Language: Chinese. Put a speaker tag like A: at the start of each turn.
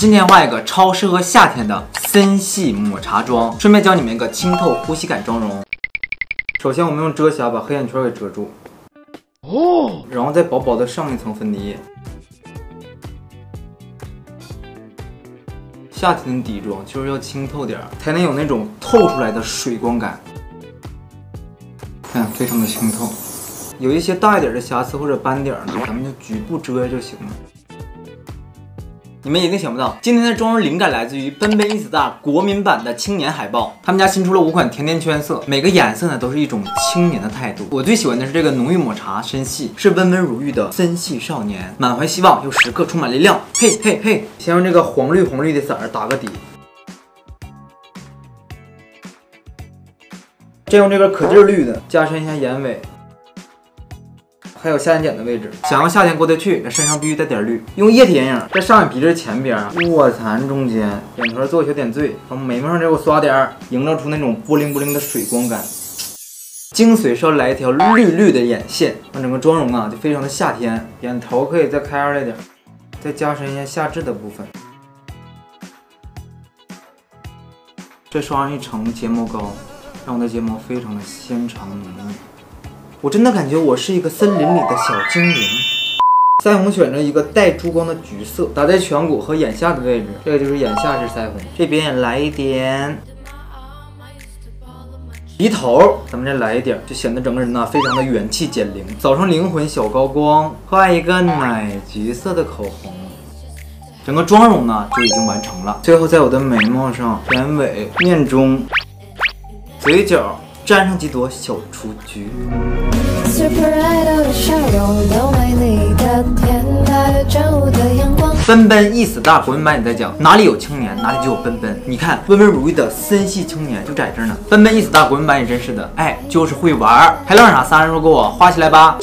A: 今天画一个超适合夏天的森系抹茶妆，顺便教你们一个清透呼吸感妆容。首先我们用遮瑕把黑眼圈给遮住，然后再薄薄的上一层粉底液。夏天的底妆就是要清透点，才能有那种透出来的水光感。看，非常的清透。有一些大一点的瑕疵或者斑点呢，咱们就局部遮就行了。你们一定想不到，今天的妆容灵感来自于奔奔 eStar 国民版的青年海报。他们家新出了5款甜甜圈色，每个颜色呢都是一种青年的态度。我最喜欢的是这个浓郁抹茶深系，是温文如玉的森系少年，满怀希望又时刻充满力量。嘿嘿嘿！先用这个红绿的色儿打个底，再用这个可劲绿的加深一下眼尾。还有下眼睑的位置，想要夏天过得去，这身上必须带点绿。用液体眼影在上眼皮子前边、卧蚕中间、眼头做小点缀，往眉毛上这给我刷点，营造出那种布灵布灵的水光感。精髓是要来一条绿的眼线，让整个妆容啊就非常的夏天。眼头可以再开出来点，再加深一下下至的部分。再刷上一层睫毛膏，让我的睫毛非常的纤长浓密。我真的感觉我是一个森林里的小精灵。腮红选择一个带珠光的橘色，打在颧骨和眼下的位置，这个就是眼下至腮红。这边也来一点。鼻头咱们这来一点，就显得整个人呢非常的元气减龄，早上灵魂小高光。画一个奶橘色的口红，整个妆容呢就已经完成了。最后在我的眉毛上、眼尾、面中、嘴角沾上几朵小雏菊。奔奔eStar国民版也在讲，哪里有青年，哪里就有奔奔。你看温文如玉的森系青年就在这儿呢。奔奔eStar国民版也真是的，哎，就是会玩。还愣啥？3人说给我画起来吧。